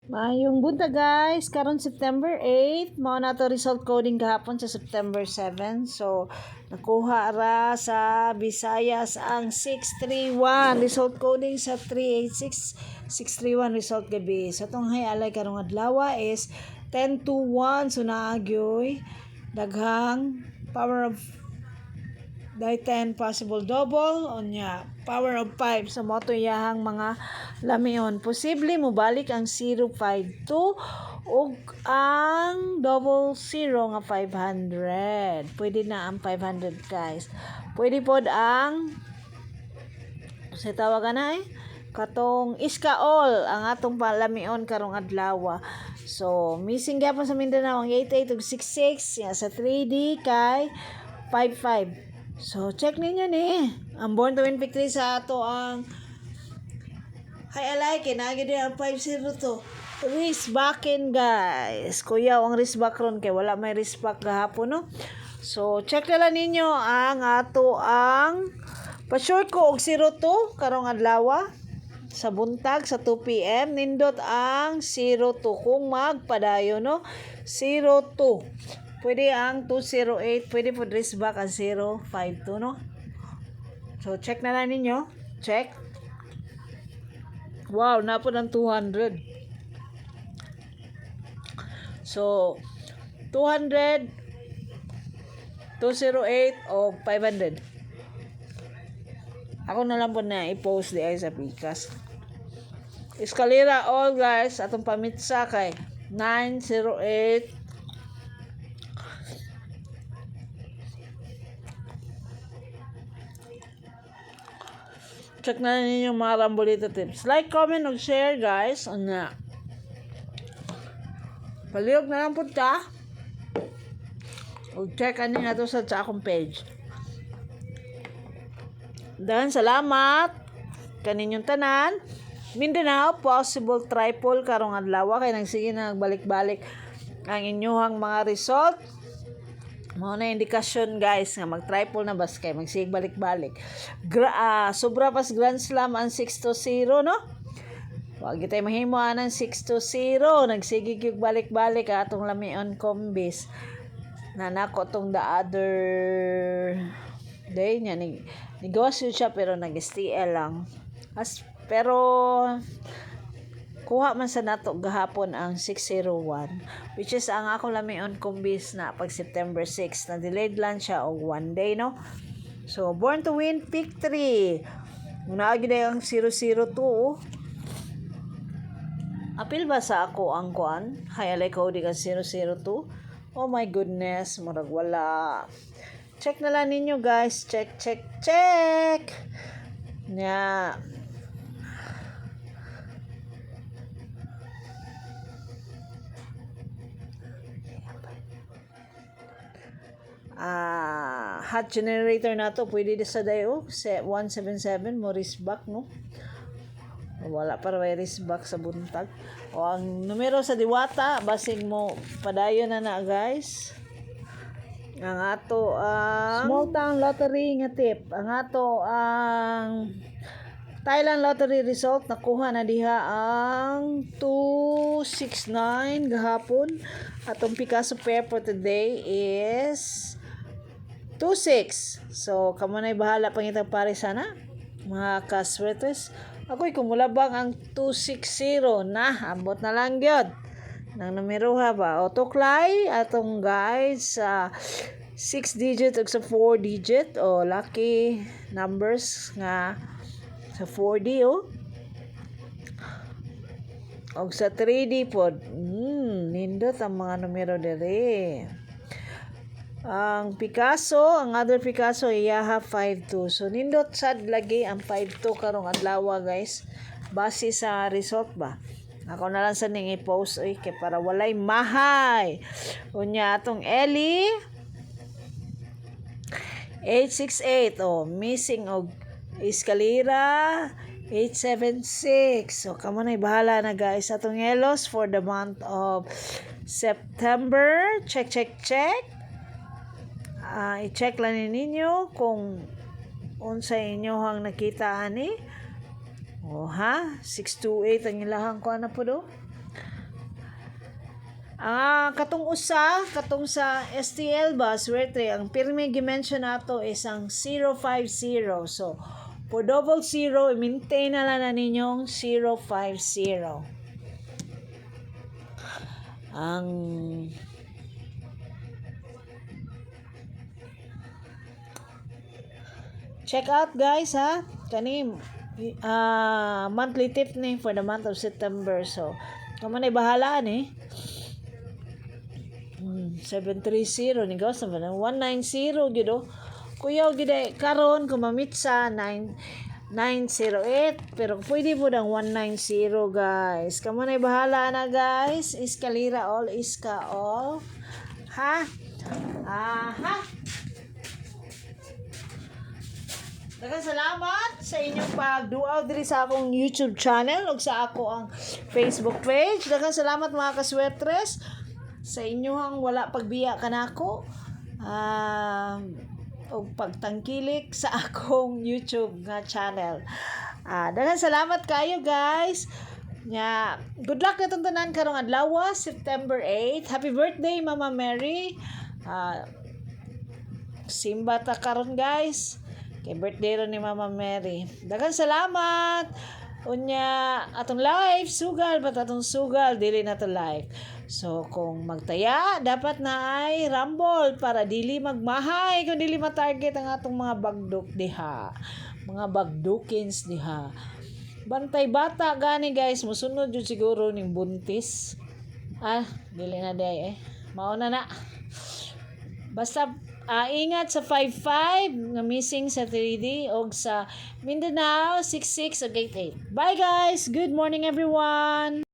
Mayong bunta guys, karon September 8, mao na to result coding kahapon sa September 7. So, nakuha ra sa Visayas ang 631 result coding sa 386 631 result gabi. So, tong hayalay karong adlaw is 10 to 1. So, naagyoy daghang power of dahil 10 possible double onya power of 5 sa moto yahang mga lamion. Posible mo balik ang 052 ug ang double 0 nga 500. Pwede na ang 500 guys. Pwede pod ang sa tawagan na katong iska all ang atong palamion karong adlaw. So missing gyapon sa Mindanao ang 88 ug 66 sa 3D kay 55. So, check ninyo ni. Ang Born to Win Victory sa ato ang alay kinagi din ang 502. Wristbackin guys. Kuya, ang wristback ron kay wala may wristback gahapon no. So, check na lang ninyo ang ato ang pa-short ko og 02 karong adlaw sa buntag sa 2 PM nindot ang 02 kung magpadayo no. 02. Pwede ang 208, pwede po wristback ang 052, no? So, check na lang ninyo. Check. Wow, napod ang 200. So, 200, 208, o 500. Ako na lang po na i-post di ay sa Pikas. Eskalera all guys, atong pamitsa kay 908, check na ninyo mga Rambolito tips. Like, comment, ug share guys. Ano? Palihog na lang po ta. Ug check ani nga to sa akong page. Dan salamat kaninyong tanan. Mindanao possible triple karong adlaw kay nagsige na nagbalik-balik ang inyohang mga result. Mao na indikasyon guys nga mag-triple na bas kay magsig balik-balik. Sobra pas Grand Slam ang 6-0 no? Wag kitay mahimo anang 6-0 nagsige gyud balik-balik atong lamion combis. Nanako tong the other day nya ni negosyo siya pero nag-STL lang. Pero kuha man sa nato gahapon ang 601 which is ang ako lamion kumbis na pag September 6 na delayed lang siya og 1 day no. So Born to Win Victory naagi na ang 002. Apil ba sa ako ang kuan hayalay ko di ka 002. Oh my goodness murag wala. Check na lang ninyo guys, check nya. Hot generator na to pwede sa dayo 177 mo wristback no. Wala para may wristback sa buntag o ang numero sa diwata basig mo padayon na guys. Ang ato ang small town lottery nga tip ang ato ang Thailand lottery result nakuha na diha ang 269 gahapon. Atong Picasso pair for today is 26. So, kamo na'y bahala pangitang pare sana. Mga kaswertes. Ako'y kumulabang ang 260 na. Ambot na lang yun. Nang numero ha ba? O tuklay. Atong guys, 6 digit o sa 4 digit. O lucky numbers nga sa 4D o. O sa 3D po. Nindot ang mga numero dere. Ang Picasso, ang other Picasso iyaha 52. So nindot sad lagi ang 52 karong adlaw guys. Base sa result ba. Ako na lang sa ning i-post kay para walay mahay. Unya atong Ellie 868 missing og eskalera 876. So kamo na bahala na guys atong Elos for the month of September. Check. I-check lang ninyo kung unsa inyohang nakita ani. 628 ang ilahang ko na po do. Katong sa STL ba, swerte, ang pirmi gimension nato is ang 050. So, for double zero, i-maintain na lang na ninyong 050. Ang check out guys ha, kani monthly tip ni for the month of September. So, kamo na bahala ni. 730 ni gawas na 190 gid oh. Kuya gid karon kung mamitsa 908 pero pwede po ng 190 guys. Kamo na bahala na guys. Iskalira all, iska all. Ha? Aha. Daghang salamat sa inyong pagduaw diri sa akong YouTube channel ug sa ako ang Facebook page. Daghang salamat mga kaswertres sa inyong wala pagbiya kanako. O pagtangkilik sa akong YouTube nga channel. Daghang salamat kayo guys. Good luck na tanan karong adlaw, September 8. Happy birthday Mama Mary. Simba ta karon guys. Kay birthday ron ni Mama Mary. Daghang salamat. Unya atong live sugal but atong sugal dili na to live. So kung magtaya dapat na ay rumble para dili magmahay kung dili ma-target ang atong mga bagduk diha. Mga bagdukins diha. Bantay bata gani guys, musunod jud siguro ning buntis. Dili na day Mao na. Basta ingat sa 55 nga missing sa 3D og sa Mindanao 66 ug 88. Bye guys. Good morning everyone.